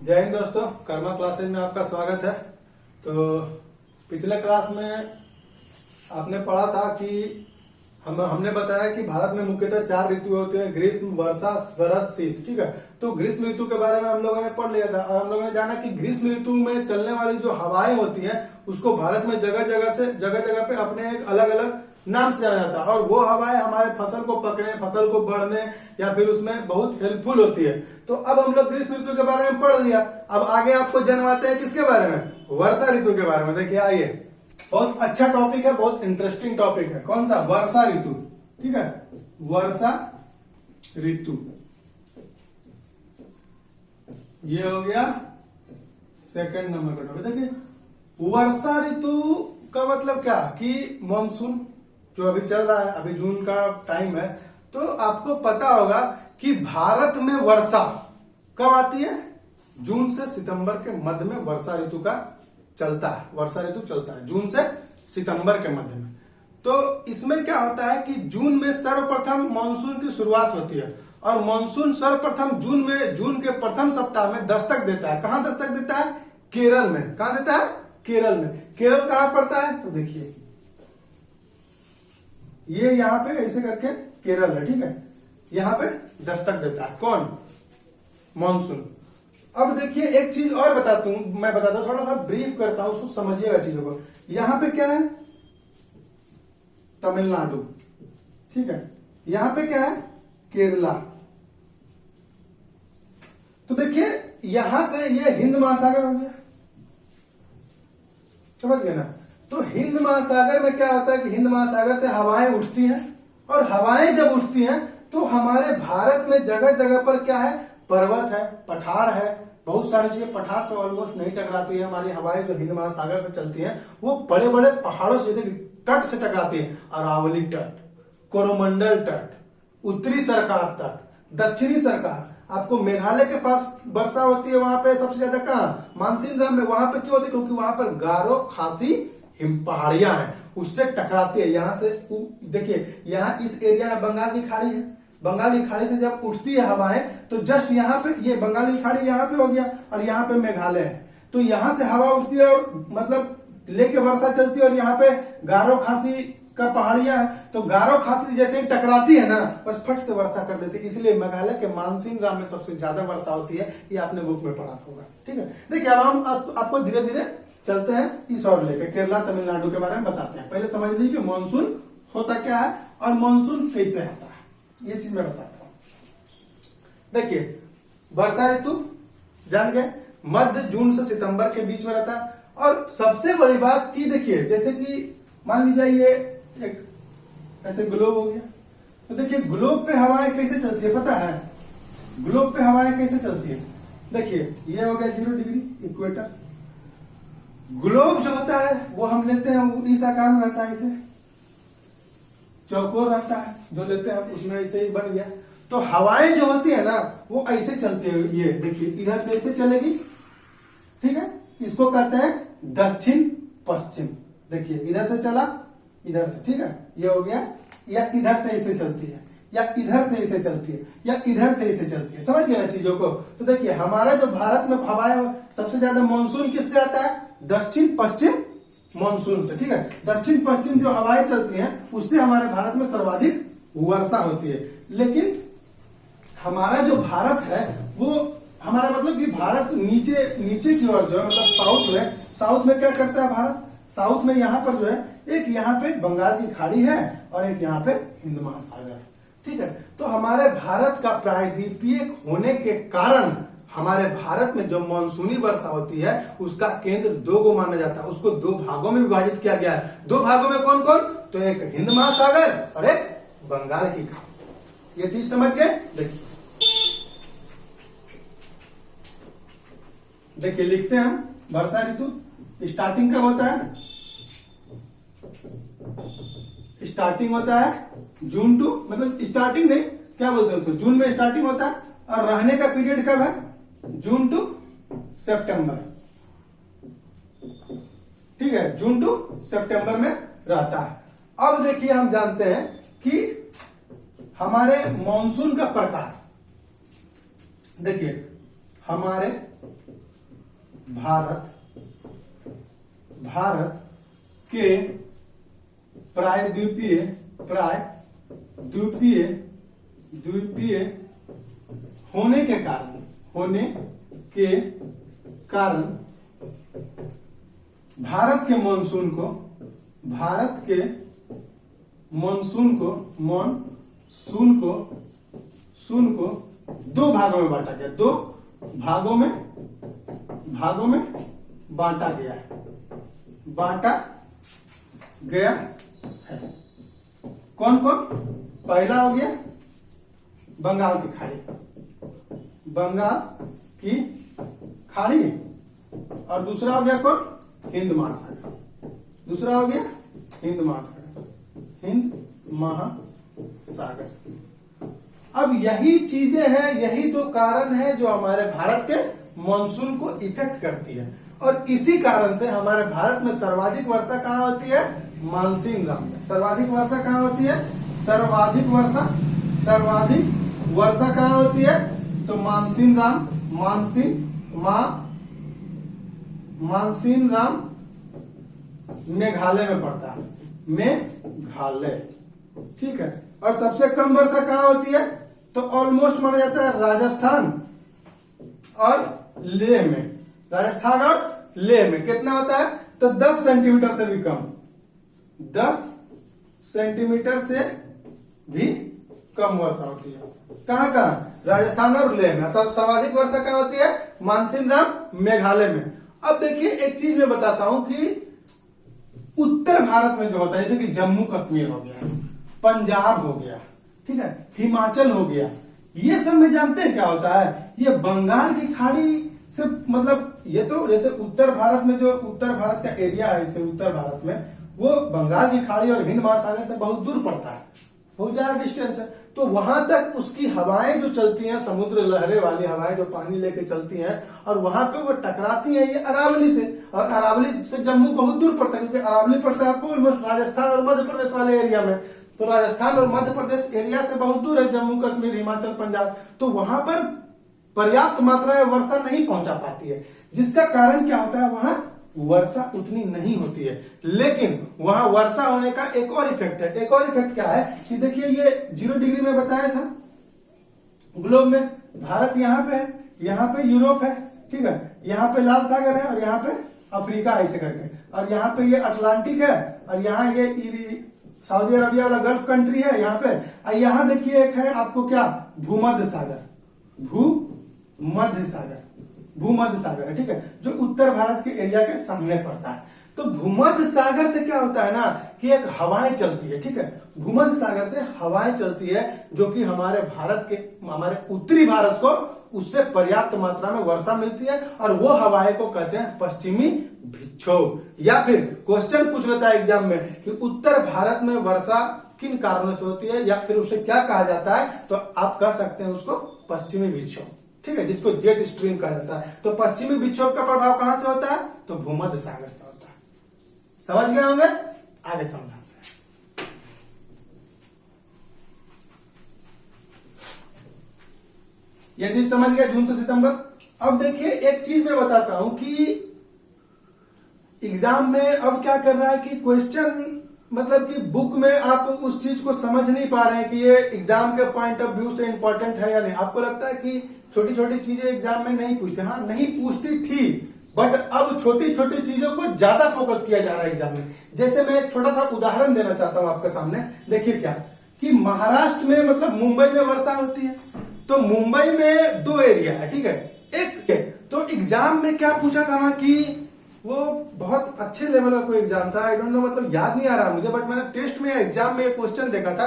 जय हिंद दोस्तों, कर्मा क्लासेज में आपका स्वागत है। तो पिछले क्लास में आपने पढ़ा था कि हमने बताया कि भारत में मुख्यतः 4 ऋतु होते हैं: ग्रीष्म, वर्षा, शरद, शीत। ठीक है, तो ग्रीष्म ऋतु के बारे में हम लोगों ने पढ़ लिया था और हम लोगों ने जाना कि ग्रीष्म ऋतु में चलने वाली जो हवाएं होती हैं उसको भारत में जगह जगह पे अपने एक अलग अलग नाम से जाना जाता है और वो हवाएं हमारे फसल को पकड़ने, फसल को बढ़ने या फिर उसमें बहुत हेल्पफुल होती है। तो अब हम लोग ग्रीष्म ऋतु के बारे में पढ़ लिया। अब आगे आपको जन्माते हैं किसके बारे में? वर्षा ऋतु के बारे में। देखिए, आइए, बहुत अच्छा टॉपिक है, बहुत इंटरेस्टिंग टॉपिक है। कौन सा? वर्षा ऋतु। ठीक है, वर्षा ऋतु ये हो गया सेकंड नंबर का टॉपिक। देखिए, वर्षा ऋतु का मतलब क्या कि मॉनसून जो अभी चल रहा है, अभी जून का टाइम है, तो आपको पता होगा कि भारत में वर्षा कब आती है? जून से सितंबर के मध्य में वर्षा ऋतु का चलता है। वर्षा ऋतु चलता है जून से सितंबर के मध्य में। तो इसमें क्या होता है कि जून में सर्वप्रथम मानसून की शुरुआत होती है और मानसून सर्वप्रथम जून के प्रथम सप्ताह में दस्तक देता है। कहां दस्तक देता है? केरल में। कहां देता है? केरल में। केरल कहां पड़ता है? तो देखिए, ये यहां पे ऐसे करके केरल है। ठीक है, यहां पे दस्तक देता है कौन? मानसून। अब देखिए, एक चीज और मैं बताता हूं, थोड़ा सा ब्रीफ करता हूं, उसको समझिएगा चीजों को। यहां पे क्या है? तमिलनाडु। ठीक है, यहां पे क्या है? केरला। तो देखिए, यहां से ये हिंद महासागर हो गया, समझ गए ना? तो हिंद महासागर में क्या होता है कि हिंद महासागर से हवाएं उठती हैं और हवाएं जब उठती हैं तो हमारे भारत में जगह जगह पर क्या है? पर्वत है, पठार है, बहुत सारी चीजें। पठार से ऑलमोस्ट नहीं टकराती है हमारी हवाएं जो हिंद महासागर से चलती हैं, वो बड़े बड़े पहाड़ों से, जैसे तट से टकराती है। अरावली तट, कोरोमंडल तट, उत्तरी सरकार तट, दक्षिणी सरकार। आपको मेघालय के पास वर्षा होती है, वहां पे सबसे ज्यादा कहां? मानसिंगराम में। वहां पे क्यों होती है? क्योंकि वहां पर गारो खासी पहाड़ियां हैं, उससे टकराती है। यहां से देखिए, यहां इस एरिया में बंगाल की खाड़ी है। बंगाल की खाड़ी से जब उठती है हवाएं तो जस्ट यहाँ पे ये बंगाल की खाड़ी यहाँ पे हो गया और यहाँ पे मेघालय है। तो यहां से हवा उठती है और मतलब लेके वर्षा चलती है और यहाँ पे गारो खासी का पहाड़ियां है। तो गारो खासी जैसे ही टकराती है ना, बस फट से वर्षा कर देती है। इसलिए मेघालय के मानसिंगराम में सबसे ज्यादा वर्षा होती है। ये आपने बुक में पढ़ा होगा। ठीक है, देखिए, अब हम आपको धीरे धीरे चलते हैं इस ओर लेके, केरला तमिलनाडु के बारे में बताते हैं। पहले समझ लीजिए कि मानसून होता क्या है और मानसून कैसे आता है, ये चीज मैं बताता हूं। देखिए, वर्षा ऋतु जान गए, मध्य जून से सितंबर के बीच में रहता है। और सबसे बड़ी बात की, देखिए, जैसे कि मान लीजिए ये एक ऐसे ग्लोब हो गया, तो देखिए ग्लोब पे हवाएं कैसे चलती है पता है? ग्लोब पे हवाएं कैसे चलती है? देखिए, ये हो गया 0 डिग्री इक्वेटर। ग्लोब जो होता है वो हम लेते हैं, वो इस आकार में रहता है, इसे चौकोर रहता है, जो लेते हैं उसमें ऐसे ही बन गया। तो हवाएं जो होती है ना, वो ऐसे चलती है। ये देखिए, इधर से ऐसे चलेगी। ठीक है, इसको कहते हैं दक्षिण पश्चिम। देखिए, इधर से चला, इधर से। ठीक है, ये हो गया। या इधर से ऐसे चलती है, या इधर से ऐसे चलती है, या इधर से ऐसे चलती है। समझ गए ना चीजों को? तो देखिए, हमारा जो भारत में हवाएं सबसे ज्यादा मानसून किससे आता है? दक्षिण पश्चिम मानसून से। ठीक है, दक्षिण पश्चिम जो हवाएं चलती हैं उससे हमारे भारत में सर्वाधिक वर्षा होती है। लेकिन हमारा जो भारत है वो, हमारा मतलब कि भारत नीचे की ओर जो है, मतलब साउथ में क्या करता है भारत? साउथ में यहाँ पर जो है, एक यहाँ पे बंगाल की खाड़ी है और एक यहाँ पे हिंद महासागर है। ठीक है, तो हमारे भारत का प्रायद्वीपीय होने के कारण हमारे भारत में जो मानसूनी वर्षा होती है उसका केंद्र 2 को माना जाता है। उसको 2 भागों में विभाजित किया गया है। 2 भागों में कौन कौन? तो एक हिंद महासागर और एक बंगाल की खाड़ी। ये चीज समझ गए? देखिए, लिखते हैं हम वर्षा ऋतु। स्टार्टिंग कब होता है? स्टार्टिंग होता है जून टू, मतलब स्टार्टिंग नहीं, क्या बोलते हैं उसको, जून में स्टार्टिंग होता है। और रहने का पीरियड कब है? जून टू सितंबर। ठीक है, जून टू सितंबर में रहता है। अब देखिए, हम जानते हैं कि हमारे मॉनसून का प्रकार। देखिए, हमारे भारत के प्रायद्वीपीय होने के कारण भारत के मानसून को दो भागों में बांटा गया, बांटा गया है। कौन कौन? पहला हो गया बंगाल की खाड़ी, और दूसरा हो गया कौन? हिंद महासागर। अब यही चीजें हैं, यही दो कारण है जो हमारे भारत के मानसून को इफेक्ट करती है, और इसी कारण से हमारे भारत में सर्वाधिक वर्षा कहाँ होती है? मानसून राम में। सर्वाधिक वर्षा कहाँ होती है? सर्वाधिक वर्षा कहाँ होती है? तो मानसून राम मेघालय में पड़ता है, मेघालय, ठीक है। और सबसे कम वर्षा कहाँ होती है? तो ऑलमोस्ट माना जाता है राजस्थान और लेह में। कितना होता है? तो 10 सेंटीमीटर से भी कम, 10 सेंटीमीटर से भी कम वर्षा होती है। कहाँ? राजस्थान और लेह में। सर्वाधिक वर्षा कहाँ होती है? मानसून राम मेघालय में। अब देखिए एक चीज मैं बताता हूं कि उत्तर भारत में जो होता है, जैसे कि जम्मू कश्मीर हो गया, पंजाब हो गया, ठीक है, हिमाचल हो गया, ये सब में जानते हैं क्या होता है? ये बंगाल की खाड़ी से, मतलब ये तो जैसे उत्तर भारत में जो उत्तर भारत का एरिया है, इसे उत्तर भारत में, वो बंगाल की खाड़ी और हिंद महासागर से बहुत दूर पड़ता है, बहुत ज्यादा डिस्टेंस है। तो वहां तक उसकी हवाएं जो चलती हैं, समुद्र लहरें वाली हवाएं जो पानी लेके चलती हैं, और वहां पे वो टकराती हैं ये अरावली से, और अरावली से जम्मू बहुत दूर पड़ता है, क्योंकि अरावली पड़ता है आपको ऑलमोस्ट राजस्थान और मध्य प्रदेश वाले एरिया में। तो राजस्थान और मध्य प्रदेश एरिया से बहुत दूर है जम्मू कश्मीर, हिमाचल, पंजाब। तो वहां पर पर्याप्त मात्रा में वर्षा नहीं पहुंचा पाती है, जिसका कारण क्या होता है? वहां वर्षा उतनी नहीं होती है। लेकिन वहां वर्षा होने का एक और इफेक्ट है। एक और इफेक्ट क्या है कि देखिए, ये 0 डिग्री में बताया था ग्लोब में, भारत यहाँ पे है, यहाँ पे यूरोप है, ठीक है, यहाँ पे लाल सागर है, और यहाँ पे अफ्रीका ऐसे करके, और यहाँ पे ये अटलांटिक है, और यहाँ ये सऊदी अरबिया वाला गल्फ कंट्री है यहाँ पे। और यहाँ देखिए एक है आपको क्या? भूमध्य सागर है, ठीक है, जो उत्तर भारत के एरिया के सामने पड़ता है। तो भूमध्य सागर से क्या होता है ना कि एक हवाएं चलती है, ठीक है, भूमध्य सागर से हवाएं चलती है, जो कि हमारे उत्तरी भारत को उससे पर्याप्त मात्रा में वर्षा मिलती है, और वो हवाएं को कहते हैं पश्चिमी विक्षोभ। या फिर क्वेश्चन पूछ लेता है एग्जाम में कि उत्तर भारत में वर्षा किन कारणों से होती है, या फिर उसे क्या कहा जाता है, तो आप कह सकते हैं उसको पश्चिमी विक्षोभ, ठीक है, जिसको जेट स्ट्रीम कहा जाता है। तो पश्चिमी विक्षोभ का प्रभाव कहां से होता है? तो भूमध्य सागर से होता है। समझ गए होंगे? आगे समझाते हैं। ये चीज समझ गया, जून से सितंबर। अब देखिए एक चीज मैं बताता हूं कि एग्जाम में अब क्या कर रहा है कि क्वेश्चन, मतलब कि बुक में आप उस चीज को समझ नहीं पा रहे हैं कि ये एग्जाम के पॉइंट ऑफ व्यू से इंपॉर्टेंट है या नहीं। आपको लगता है कि छोटी छोटी चीजें एग्जाम में नहीं पूछते। हाँ, नहीं पूछती थी, बट अब छोटी छोटी चीजों को ज्यादा फोकस किया जा रहा है एग्जाम में। जैसे मैं एक छोटा सा उदाहरण देना चाहता हूं आपके सामने। देखिए क्या कि महाराष्ट्र में, मतलब मुंबई में वर्षा होती है, तो मुंबई में 2 एरिया है, ठीक है, एक है। तो एग्जाम में क्या पूछा था ना कि वो बहुत अच्छे लेवल का कोई एग्जाम था, आई डोंट नो, मतलब याद नहीं आ रहा मुझे, बट मैंने टेस्ट में एग्जाम में एक क्वेश्चन देखा था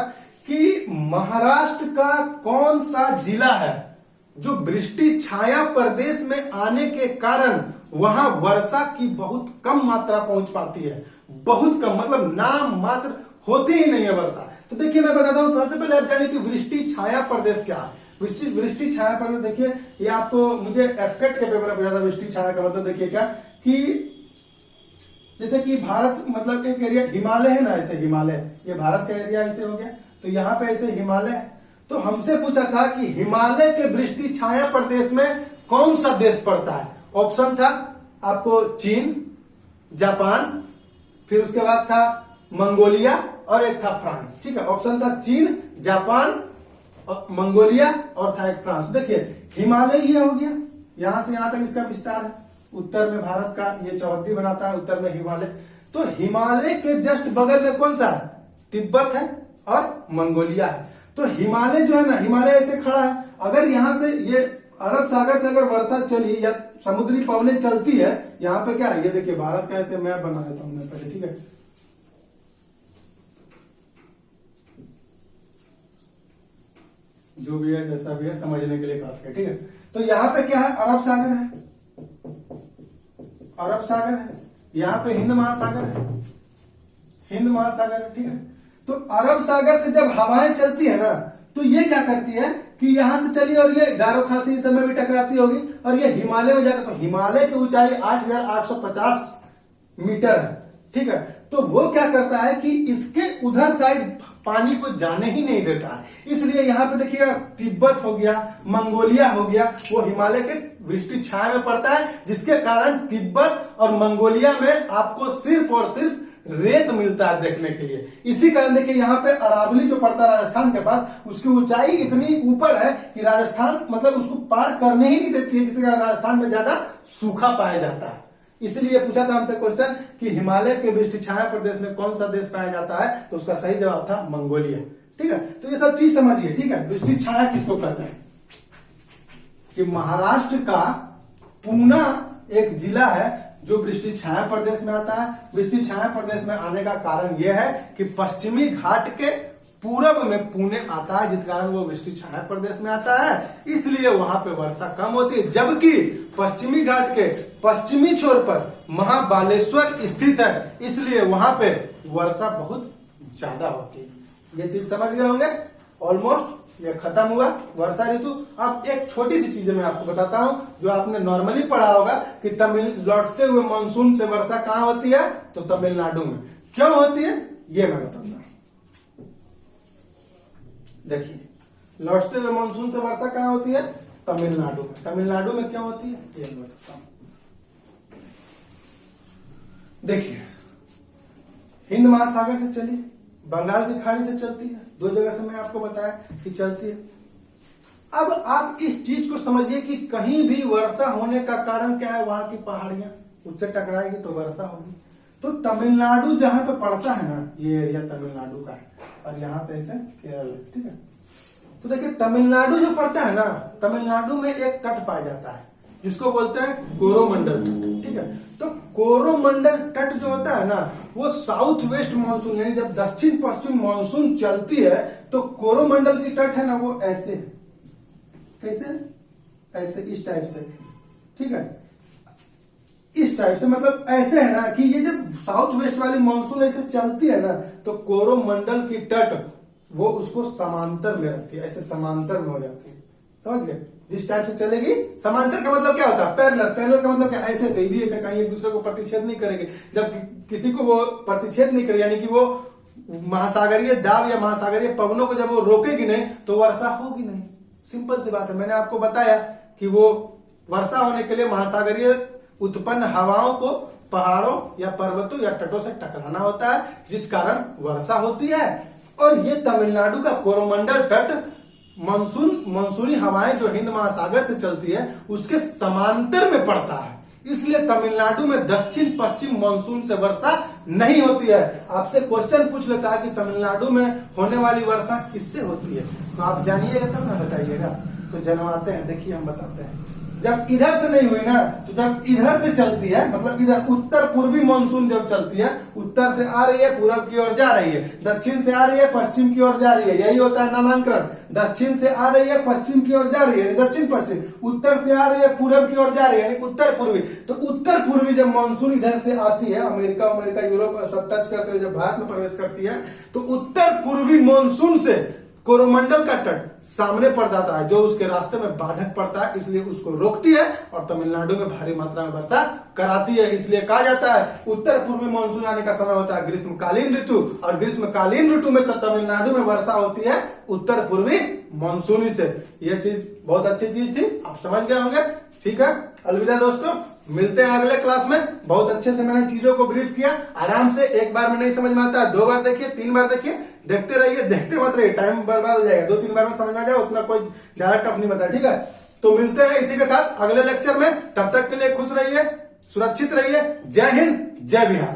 कि महाराष्ट्र का कौन सा जिला है जो वृष्टि छाया प्रदेश में आने के कारण वहां वर्षा की बहुत कम मात्रा पहुंच पाती है, बहुत कम, मतलब नाम मात्र होती ही नहीं है वर्षा। तो देखिए मैं बताता हूं, सबसे पहले आप जानिए कि वृष्टि छाया प्रदेश क्या है। वृष्टि छाया प्रदेश, देखिए ये आपको, मुझे एफकेट के पेपर में पूछा था वृष्टि छाया का मतलब। देखिए क्या कि जैसे कि भारत, मतलब एक एरिया हिमालय है ना, ऐसे हिमालय, ये भारत का एरिया ऐसे हो गया, तो यहाँ पे ऐसे हिमालय है। तो हमसे पूछा था कि हिमालय के वृष्टि छाया प्रदेश में कौन सा देश पड़ता है। ऑप्शन था आपको चीन, जापान, फिर उसके बाद था मंगोलिया और एक था फ्रांस। ठीक है, ऑप्शन था चीन, जापान, मंगोलिया और था एक फ्रांस। देखिए हिमालय ये हो गया, यहां से यहां तक इसका विस्तार है। उत्तर में भारत का ये चौहद्दी बनाता है, उत्तर में हिमालय। तो हिमालय के जस्ट बगल में कौन सा है? तिब्बत है और मंगोलिया है। तो हिमालय जो है ना, हिमालय ऐसे खड़ा है। अगर यहां से ये अरब सागर से अगर वर्षा चली या समुद्री पवनें चलती है, यहाँ पे क्या है, ये देखिए भारत का ऐसे मैप बना देता हूं मैं पहले। ठीक है, जो भी है जैसा भी है समझने के लिए काफी है। ठीक है, तो यहाँ पे क्या है, अरब सागर है, अरब सागर है, यहाँ पे हिंद महासागर है, हिंद महासागर है। ठीक है, तो अरब सागर से जब हवाएं चलती है ना, तो ये क्या करती है कि यहां से चली और ये गारो खासी समय भी टकराती होगी और ये हिमालय में जाकर, तो हिमालय की ऊंचाई 8,850 मीटर है। ठीक है, तो वो क्या करता है कि इसके उधर साइड पानी को जाने ही नहीं देता है। इसलिए यहाँ पे देखिएगा तिब्बत हो गया, मंगोलिया हो गया, वो हिमालय के वृष्टि छाया में पड़ता है, जिसके कारण तिब्बत और मंगोलिया में आपको सिर्फ और सिर्फ रेत मिलता है देखने के लिए। इसी कारण देखिए यहाँ पे अरावली जो पड़ता है राजस्थान के पास, उसकी ऊंचाई इतनी ऊपर है कि राजस्थान मतलब उसको पार करने ही नहीं देती है, जिसके कारण राजस्थान में ज्यादा सूखा पाया जाता है। इसलिए पूछा था हमसे क्वेश्चन कि हिमालय के वृष्टि छाया प्रदेश में कौन सा देश पाया जाता है, तो उसका सही जवाब था मंगोलिया। ठीक है, तो ये सब चीज समझिए। ठीक है, वृष्टि छाया किसको कहते हैं कि महाराष्ट्र का पूना एक जिला है जो वृष्टि छाया प्रदेश में आता है। वृष्टि छाया प्रदेश में आने का कारण यह है कि पश्चिमी घाट के पूरब में पुणे आता है, जिस कारण वो वृष्टि छाया प्रदेश में आता है, इसलिए वहां पे वर्षा कम होती है। जबकि पश्चिमी घाट के पश्चिमी छोर पर महाबालेश्वर स्थित है, इसलिए वहां पे वर्षा बहुत ज्यादा होती है। ये चीज समझ गए होंगे। ऑलमोस्ट ये खत्म हुआ वर्षा ऋतु। अब एक छोटी सी चीज मैं आपको बताता हूं जो आपने नॉर्मली पढ़ा होगा कि लौटते हुए मानसून से वर्षा कहां होती है, तो तमिलनाडु में। क्यों होती है ये मैं बताऊंगा। देखिए, लौटते हुए मानसून से वर्षा कहां होती है, तमिलनाडु में। तमिलनाडु में क्यों होती है ये मैं बताता हूं। देखिए, हिंद महासागर से चली, बंगाल की खाड़ी से चलती है, दो जगह से मैं आपको बताया कि चलती है। अब आप इस चीज को समझिए कि कहीं भी वर्षा होने का कारण क्या है, वहां की पहाड़ियां उससे टकराएगी तो वर्षा होगी। तो तमिलनाडु जहां पे पड़ता है ना, ये एरिया तमिलनाडु का है और यहां से ऐसे केरल है। ठीक है, तो देखिए तमिलनाडु जो पड़ता है ना, तमिलनाडु में एक तट पाया जाता है जिसको बोलते हैं कोरोमंडल तट। ठीक है, तो कोरोमंडल तट जो होता है ना, वो साउथ वेस्ट मानसून, यानी जब दक्षिण पश्चिम मानसून चलती है तो कोरोमंडल की तट है ना, वो ऐसे है। कैसे? ऐसे, इस टाइप से। ठीक है, इस टाइप से, मतलब ऐसे है ना कि ये जब साउथ वेस्ट वाली मानसून ऐसे चलती है ना, तो कोरोमंडल की तट वो उसको समांतर में रखती है, ऐसे समांतर में हो जाती है। समझ गए? जिस टाइप से चलेगी, समांतर का मतलब क्या होता है, पैरेलल। पैरेलल का मतलब क्या, ऐसे तो भी ऐसे कहीं एक दूसरे को प्रतिच्छेद नहीं करेंगे। जब किसी को वो प्रतिच्छेद नहीं करे, यानी कि वो महासागरीय दाब या महासागरीय पवनों को जब वो रोकेगी नहीं, तो वर्षा होगी नहीं। सिंपल सी बात है। मैंने आपको बताया कि वो वर्षा होने के लिए महासागरीय उत्पन्न हवाओं को पहाड़ों या पर्वतों या तटों से टकराना होता है, जिस कारण वर्षा होती है। और ये तमिलनाडु का कोरोमंडल तट मानसूनी हवाएं जो हिंद महासागर से चलती है उसके समांतर में पड़ता है, इसलिए तमिलनाडु में दक्षिण पश्चिम मानसून से वर्षा नहीं होती है। आपसे क्वेश्चन पूछ लेता है कि तमिलनाडु में होने वाली वर्षा किससे होती है, तो आप जानिएगा तब ना बताइएगा। तो जनवाते हैं, देखिए हम बताते हैं। जब इधर से नहीं हुई ना, तो जब इधर से चलती है, मतलब इधर उत्तर पूर्वी मानसून जब चलती है, उत्तर से आ रही है पूरब की ओर जा रही है, दक्षिण से आ रही है पश्चिम की ओर जा रही है, यही होता है नामांकन। दक्षिण से आ रही है पश्चिम की ओर जा रही है, दक्षिण पश्चिम। उत्तर से आ रही है पूरब की ओर जा रही है, यानी उत्तर पूर्वी। तो उत्तर पूर्वी जब मानसून इधर से आती है, अमेरिका यूरोप सब टच करते हुए जब भारत में प्रवेश करती है, तो उत्तर पूर्वी मानसून से कोरोमंडल का तट सामने पड़ जाता है, जो उसके रास्ते में बाधक पड़ता है, इसलिए उसको रोकती है और तमिलनाडु में भारी मात्रा में वर्षा कराती है। इसलिए कहा जाता है उत्तर पूर्वी मानसून आने का समय होता है ग्रीष्मकालीन ऋतु, और ग्रीष्मकालीन ऋतु में तमिलनाडु में वर्षा होती है उत्तर पूर्वी मानसूनी से। यह चीज बहुत अच्छी चीज थी, आप समझ गए होंगे। ठीक है, अलविदा दोस्तों। मिलते हैं अगले क्लास में। बहुत अच्छे से मैंने चीजों को ब्रीफ किया, आराम से, एक बार में नहीं समझ में आता, 2 बार देखिए, 3 बार देखिए, देखते रहिए, देखते मत रहिए, टाइम बर्बाद हो जाएगा। 2-3 बार में समझ में आ जाए, उतना कोई ज्यादा टफ नहीं बताया, ठीक है। तो मिलते हैं इसी के साथ अगले लेक्चर में, तब तक के लिए खुश रहिए, सुरक्षित रहिए। जय हिंद, जय बिहार।